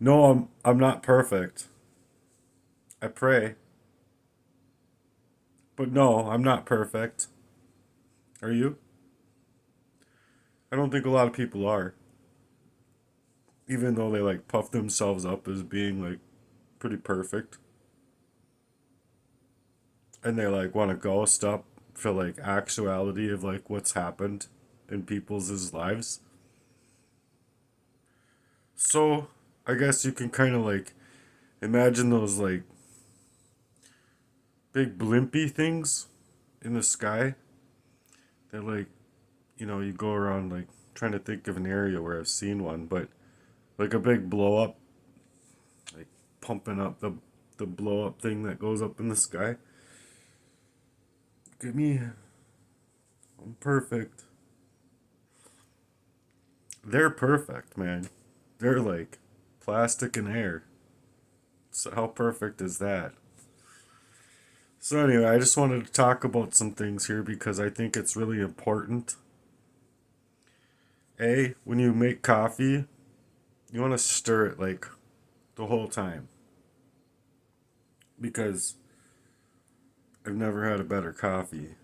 No, I'm not perfect. I pray, but no, I'm not perfect. Are you? I don't think a lot of people are, even though they like puff themselves up as being like pretty perfect, and they like want to ghost up for like actuality of like what's happened in people's lives. So I guess you can kind of like imagine those like big blimpy things in the sky. They're like, you go around like trying to think of an area where I've seen one, but like a big blow up, like pumping up the blow up thing that goes up in the sky. Look at me, I'm perfect. They're perfect, man. They're like plastic and air. So how perfect is that? So anyway, I just wanted to talk about some things here because I think it's really important. A, when you make coffee, you want to stir it like the whole time because I've never had a better coffee.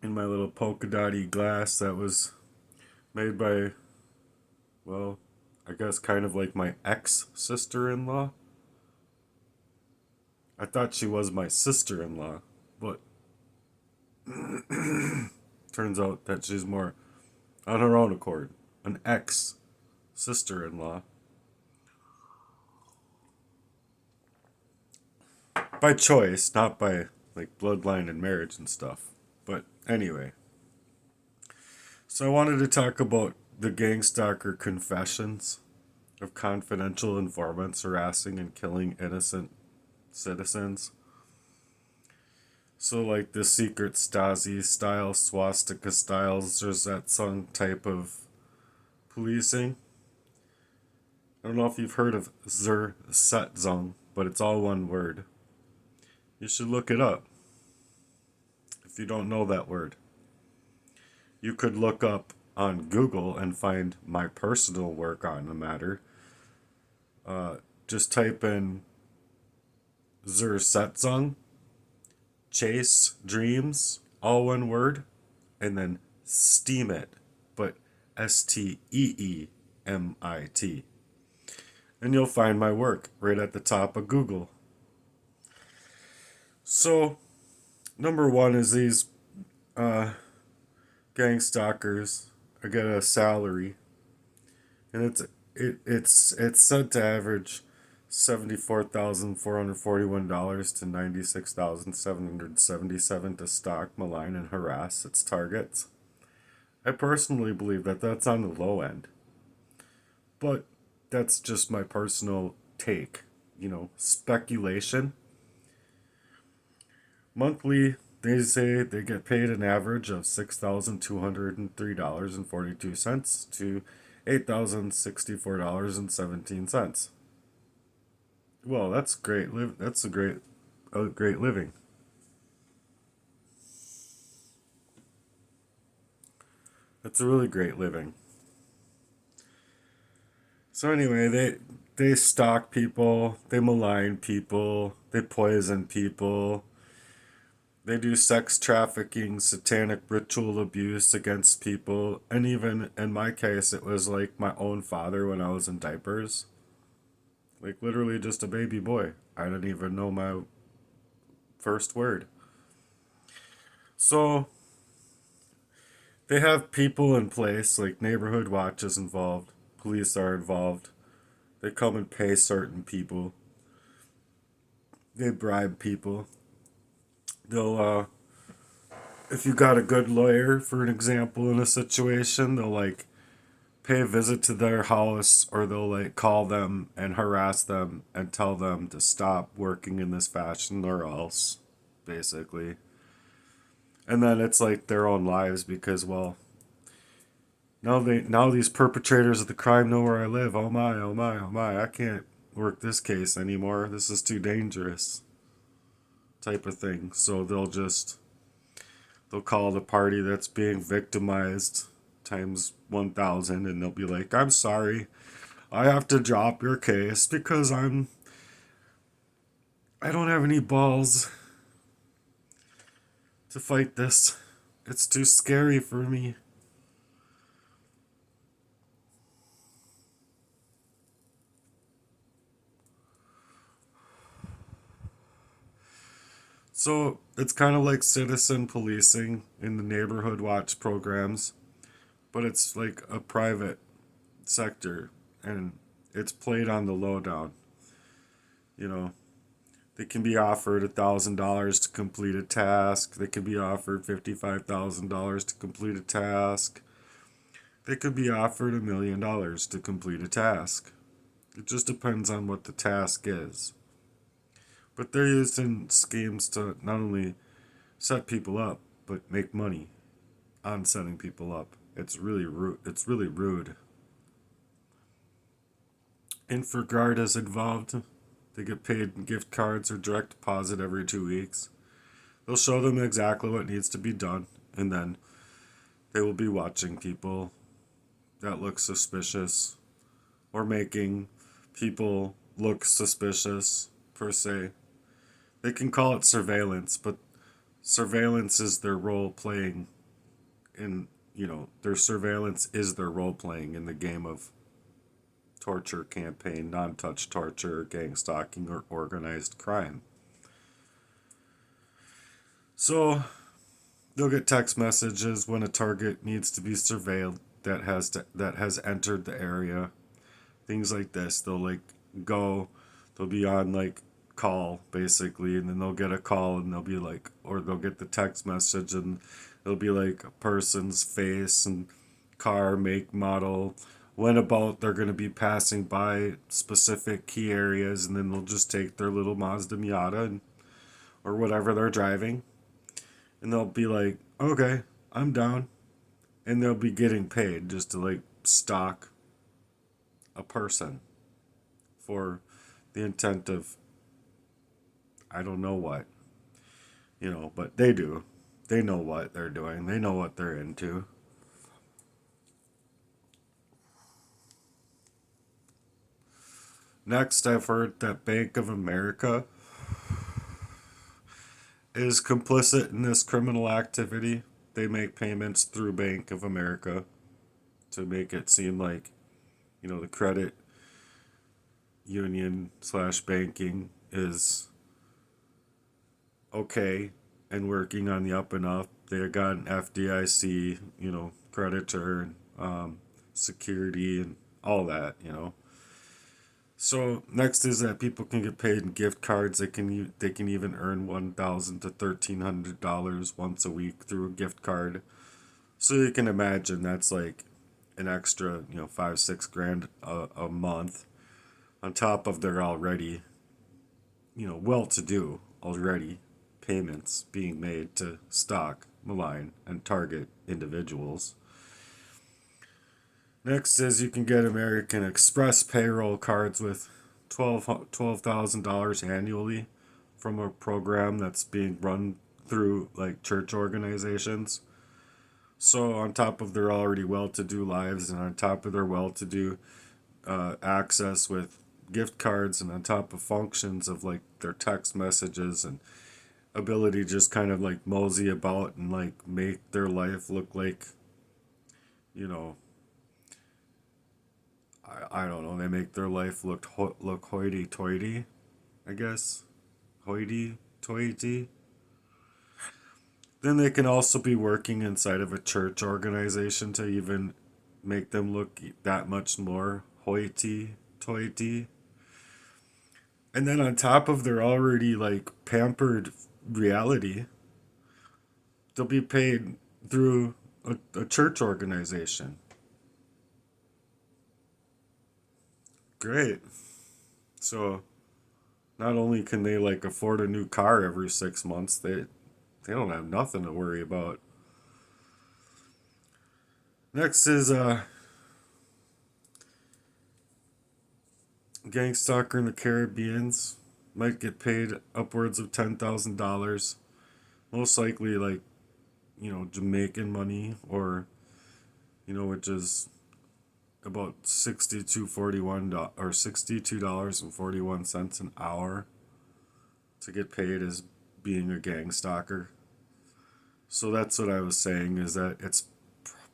In my little polka dotty glass that was made by, well, I guess kind of like my ex sister in law. I thought she was my sister in law, but turns out that she's more on her own accord. An ex sister in law. By choice, not by like bloodline and marriage and stuff. But anyway, so I wanted to talk about the Gangstalker confessions of confidential informants harassing and killing innocent citizens. So, like the secret Stasi style, swastika style, Zerset Sung type of policing. I don't know if you've heard of Zersetzung, but it's all one word. You should look it up if you don't know that word. You could look up on Google and find my personal work on the matter. Just type in Zersetzung, chase dreams, all one word, and then steam it, but Steemit. And you'll find my work right at the top of Google. So, number one is these uh, gang stalkers get a salary, and it's said to average $74,441 to $96,777 to stalk, malign, and harass its targets. I personally believe that that's on the low end, but that's just my personal take. Speculation. Monthly, they say they get paid an average of $6,203.42 to $8,064.17. Well, that's great. That's a great living. That's a really great living. So anyway, they stalk people, they malign people, they poison people, they do sex trafficking, satanic ritual abuse against people, and even in my case, it was like my own father when I was in diapers. Like literally just a baby boy. I didn't even know my first word. So they have people in place, like neighborhood watch is involved, police are involved. They come and pay certain people. They bribe people. They'll if you got a good lawyer, for an example, in a situation, they'll like pay a visit to their house or they'll like call them and harass them and tell them to stop working in this fashion or else, basically. And then it's like their own lives because, well, now these perpetrators of the crime know where I live. Oh my, oh my, oh my, I can't work this case anymore. This is too dangerous, type of thing. So they'll call the party that's being victimized times 1,000, and they'll be like, I'm sorry, I have to drop your case because I don't have any balls to fight this. It's too scary for me. So it's kind of like citizen policing in the neighborhood watch programs, but it's like a private sector, and it's played on the lowdown. You know, they can be offered $1,000 to complete a task. They can be offered $55,000 to complete a task. They could be offered $1 million to complete a task. It just depends on what the task is. But they're used in schemes to not only set people up, but make money on setting people up. It's really rude. It's really rude. InfoGuard is involved. They get paid in gift cards or direct deposit every 2 weeks. They'll show them exactly what needs to be done, and then they will be watching people that look suspicious or making people look suspicious, per se. They can call it surveillance, but surveillance is their role playing in, their surveillance is their role playing in the game of torture campaign, non touch torture, gang stalking, or organized crime. So they'll get text messages when a target needs to be surveilled that has entered the area. Things like this. They'll like go. They'll be on like call basically, and then they'll get a call and they'll be like, or they'll get the text message and it'll be like a person's face and car, make, model, when about they're going to be passing by specific key areas, and then they'll just take their little Mazda Miata or whatever they're driving, and they'll be like, okay, I'm down. And they'll be getting paid just to like stalk a person for the intent of, I don't know what, but they do. They know what they're doing, they know what they're into. Next, I've heard that Bank of America is complicit in this criminal activity. They make payments through Bank of America to make it seem like, the credit union slash banking is okay and working on the up and up. They got an FDIC, creditor, security, and all that. So next is that people can get paid in gift cards. They can even earn $1,000 to $1,300 once a week through a gift card. So you can imagine that's like an extra 5-6 grand a month on top of their already well-to-do already payments being made to stalk, malign, and target individuals. Next is you can get American Express payroll cards with $12,000 annually from a program that's being run through like church organizations. So on top of their already well-to-do lives, and on top of their well-to-do access with gift cards, and on top of functions of like their text messages and ability to just kind of like mosey about and like make their life look like, you know, I don't know. They make their life look hoity-toity, I guess. Hoity-toity. Then they can also be working inside of a church organization to even make them look that much more hoity-toity. And then on top of their already like pampered reality, they'll be paid through a church organization. Great. So not only can they like afford a new car every 6 months, they don't have nothing to worry about. Next is Gangstalker in the Caribbeans might get paid upwards of $10,000. Most likely like, Jamaican money or, which is about 62.41 or $62.41 an hour to get paid as being a gang stalker. So that's what I was saying, is that it's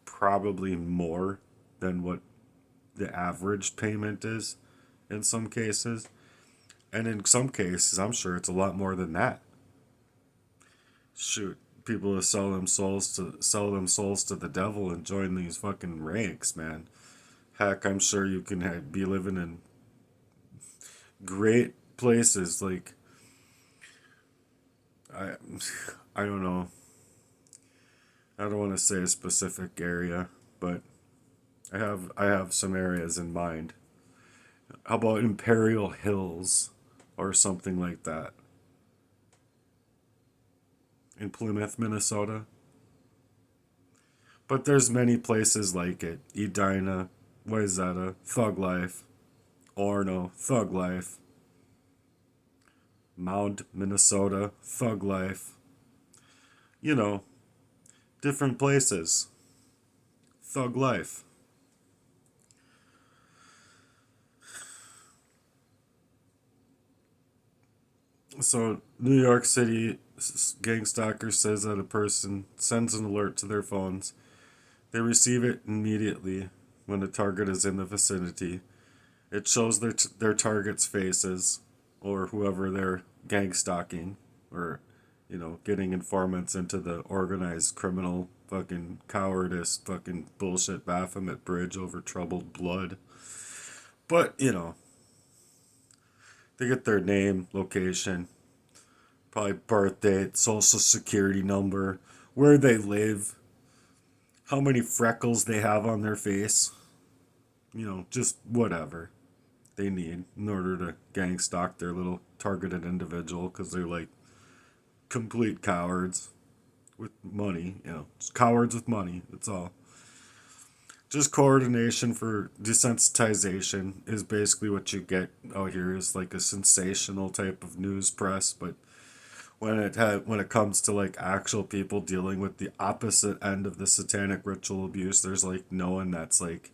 probably more than what the average payment is in some cases. And in some cases, I'm sure it's a lot more than that. Shoot, people to sell them souls to the devil and join these fucking ranks, man. Heck, I'm sure you can be living in great places. Like, I, I don't know. I don't want to say a specific area, but I have some areas in mind. How about Imperial Hills or something like that in Plymouth, Minnesota? But there's many places like it. Edina, Wayzata, Thug Life, Orno, Thug Life, Mound, Minnesota, Thug Life. You know, different places. Thug Life. So, New York City gang stalker says that a person sends an alert to their phones. They receive it immediately when the target is in the vicinity. It shows their target's faces or whoever they're gang stalking or, getting informants into the organized criminal fucking cowardice fucking bullshit Baphomet Bridge over troubled blood. But, they get their name, location, probably birth date, social security number, where they live, how many freckles they have on their face, just whatever they need in order to gang stalk their little targeted individual because they're like complete cowards with money, just cowards with money, that's all. Just coordination for desensitization is basically what you get out here, is like a sensational type of news press, but when it comes to like actual people dealing with the opposite end of the satanic ritual abuse, there's like no one that's like,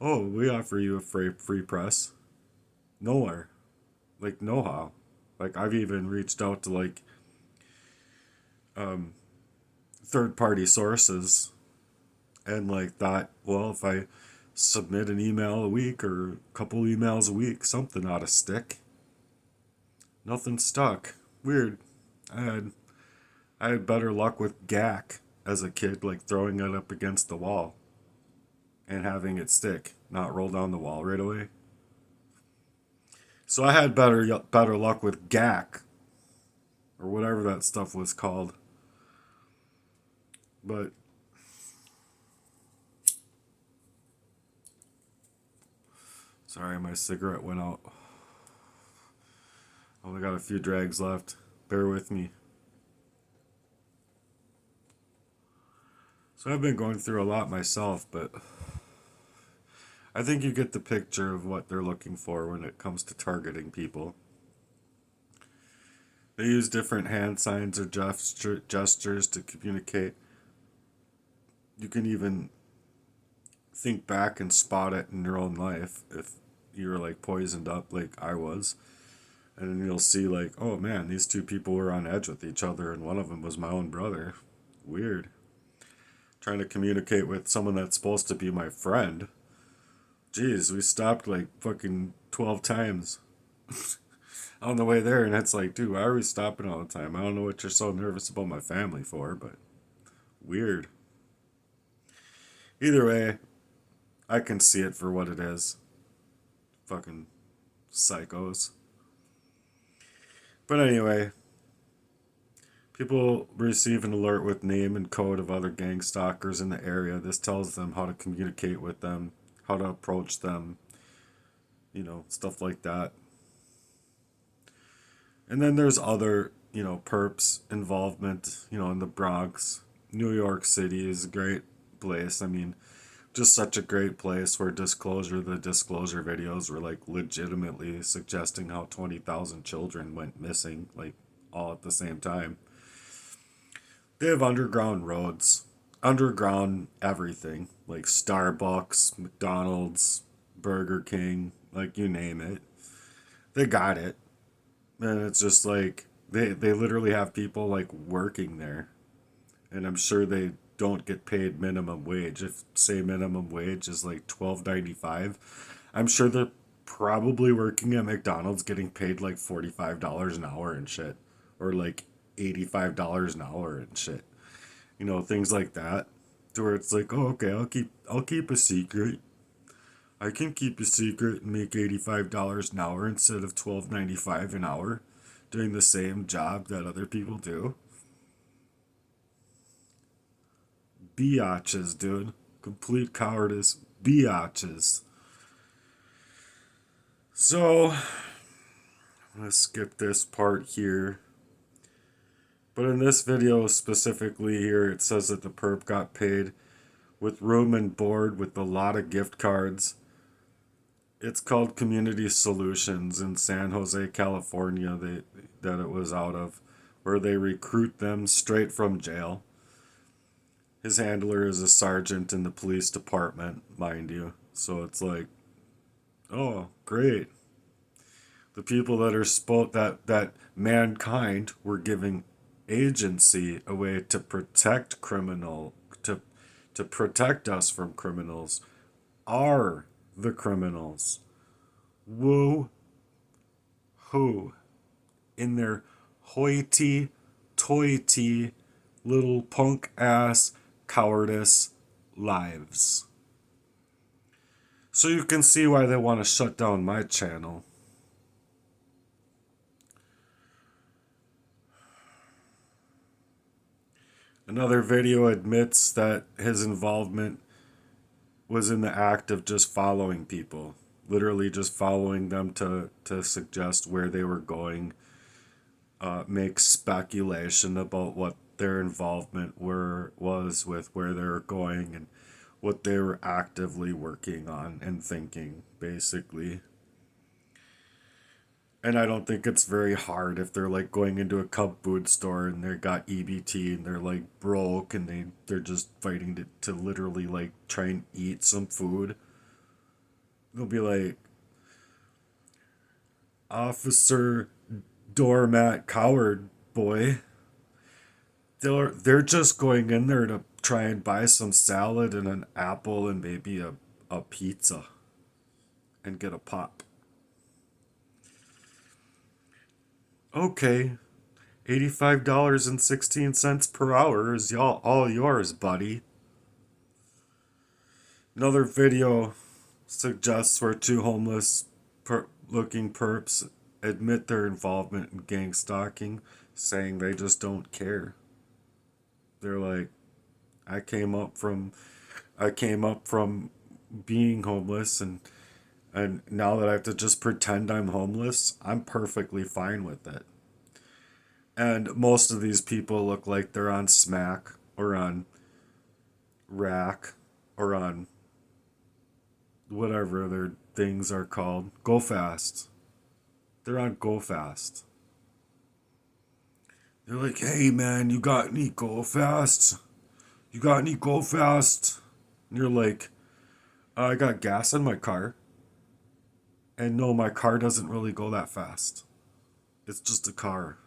oh, we offer you a free press. Nowhere. Like, no how. Like, I've even reached out to like third party sources and like thought, well, if I submit an email a week or a couple emails a week, something ought to stick. Nothing stuck. Weird. I had I had better luck with gack as a kid, like throwing it up against the wall and having it stick, not roll down the wall right away. So I had better luck with gack or whatever that stuff was called. But sorry, my cigarette went out. Only got a few drags left. Bear with me. So I've been going through a lot myself, but I think you get the picture of what they're looking for when it comes to targeting people. They use different hand signs or gestures to communicate. You can even think back and spot it in your own life if you're like poisoned up like I was. And then you'll see like, oh man, these two people were on edge with each other and one of them was my own brother. Weird. Trying to communicate with someone that's supposed to be my friend. Jeez, we stopped like fucking 12 times on the way there, and it's like, dude, why are we stopping all the time? I don't know what you're so nervous about my family for, but weird. Either way, I can see it for what it is. Fucking psychos. But anyway, people receive an alert with name and code of other gang stalkers in the area. This tells them how to communicate with them, how to approach them, stuff like that. And then there's other, perps involvement, in the Bronx. New York City is a great place. I mean, just such a great place where the disclosure videos were like legitimately suggesting how 20,000 children went missing, like all at the same time. They have underground roads underground everything, like Starbucks, McDonald's, Burger King, like you name it. They got it. And it's just like they literally have people like working there. And I'm sure they don't get paid minimum wage. If say minimum wage is like $12.95, I'm sure they're probably working at McDonald's getting paid like $45 an hour and shit. Or like $85 an hour and shit. You know, things like that. To where it's like, oh okay, I'll keep a secret. I can keep a secret and make $85 an hour instead of $12.95 an hour doing the same job that other people do. Biatches, dude. Complete cowardice. Biatches. So, I'm gonna skip this part here. But in this video specifically here, it says that the perp got paid with room and board with a lot of gift cards. It's called Community Solutions in San Jose, California, that it was out of, where they recruit them straight from jail. His handler is a sergeant in the police department, mind you. So it's like, oh, great. The people that are that mankind were giving agency away to protect to protect us from criminals are the criminals. Woo hoo. In their hoity toity little punk ass cowardice lives. So you can see why they want to shut down my channel. Another video admits that his involvement was in the act of just following people. Literally just following them to suggest where they were going, make speculation about what their involvement was with where they were going and what they were actively working on and thinking, basically. And I don't think it's very hard if they're like going into a cub food store and they got EBT and they're like broke and they're just fighting to literally like try and eat some food. They'll be like, Officer Doormat Coward Boy. They're just going in there to try and buy some salad and an apple and maybe a pizza and get a pop. Okay, $85.16 per hour is all yours, buddy. Another video suggests where two homeless looking perps admit their involvement in gang stalking, saying they just don't care. They're like, I came up from being homeless and now that I have to just pretend I'm homeless, I'm perfectly fine with it. And most of these people look like they're on Smack or on Rack or on whatever their things are called. Go Fast. They're on Go Fast. They're like, hey man, you got any Go Fast? You got any Go Fast? And you're like, I got gas in my car. And no, my car doesn't really go that fast. It's just a car.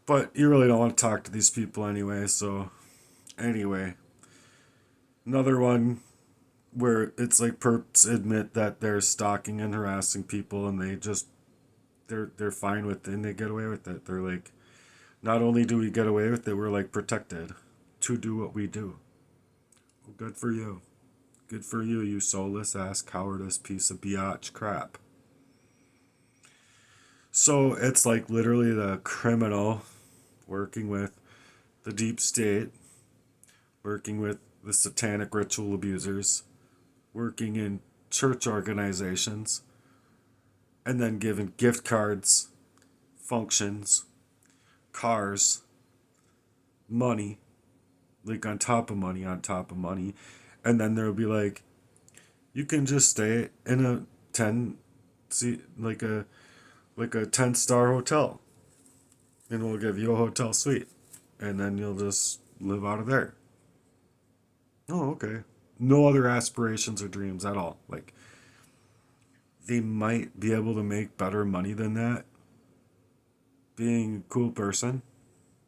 But you really don't want to talk to these people anyway, so anyway. Another one where it's like perps admit that they're stalking and harassing people and they're fine with it and they get away with it. They're like, not only do we get away with it, we're like protected to do what we do. Well, good for you. Good for you, you soulless ass cowardice piece of biatch crap. So it's like literally the criminal working with the deep state, working with the satanic ritual abusers, working in church organizations, and then giving gift cards, functions, cars, money, like on top of money, on top of money. And then there'll be like, you can just stay in a 10 seat, like a 10-star hotel. And we'll give you a hotel suite. And then you'll just live out of there. Oh, okay. No other aspirations or dreams at all. Like, they might be able to make better money than that being a cool person,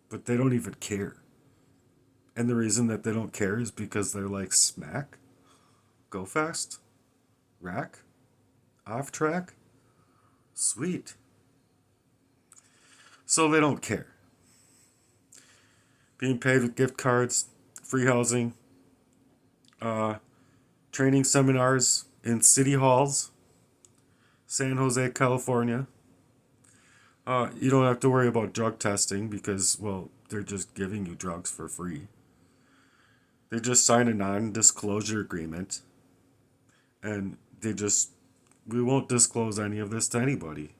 but they don't even care. And the reason that they don't care is because they're like smack, go fast, rack, off track, sweet. So they don't care. Being paid with gift cards, free housing, uh, training seminars in city halls, San Jose, California. You don't have to worry about drug testing because, well, they're just giving you drugs for free. They just sign a non disclosure agreement and we won't disclose any of this to anybody.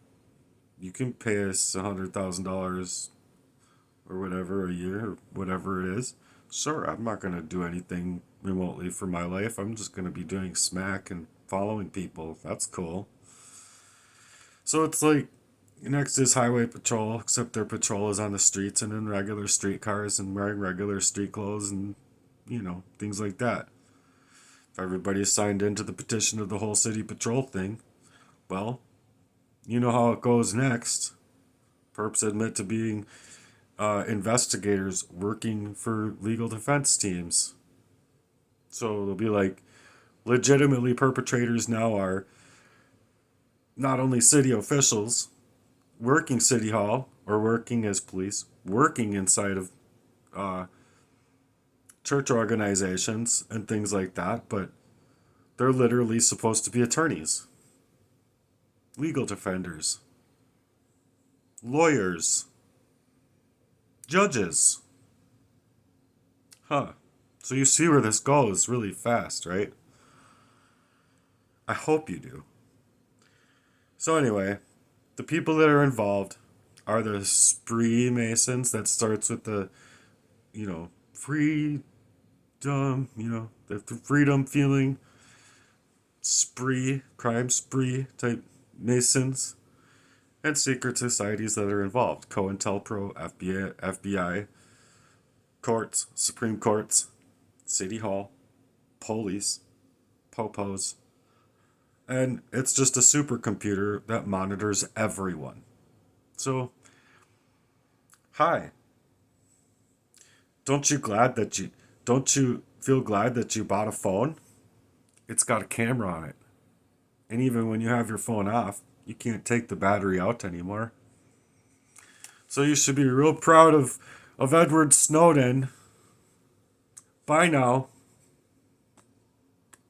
You can pay us $100,000 or whatever a year or whatever it is. Sure, I'm not going to do anything remotely for my life. I'm just going to be doing smack and following people. That's cool. So it's like, next is highway patrol, except their patrol is on the streets and in regular streetcars and wearing regular street clothes and, things like that. If everybody signed into the petition of the whole city patrol thing, well, you know how it goes next. Perps admit to being investigators working for legal defense teams. So they'll be like, legitimately perpetrators now are not only city officials, working city hall or working as police, working inside of church organizations and things like that, but they're literally supposed to be attorneys, legal defenders, lawyers, judges. Huh. So you see where this goes really fast, right? I hope you do. So anyway, the people that are involved are the spree masons that starts with the, freedom, the freedom feeling, spree, crime spree type masons, and secret societies that are involved. COINTELPRO, FBI, courts, Supreme Courts, City Hall, police, popos, and it's just a supercomputer that monitors everyone. So, hi. Don't you feel glad that you bought a phone? It's got a camera on it. And even when you have your phone off, you can't take the battery out anymore. So you should be real proud of Edward Snowden. Bye now.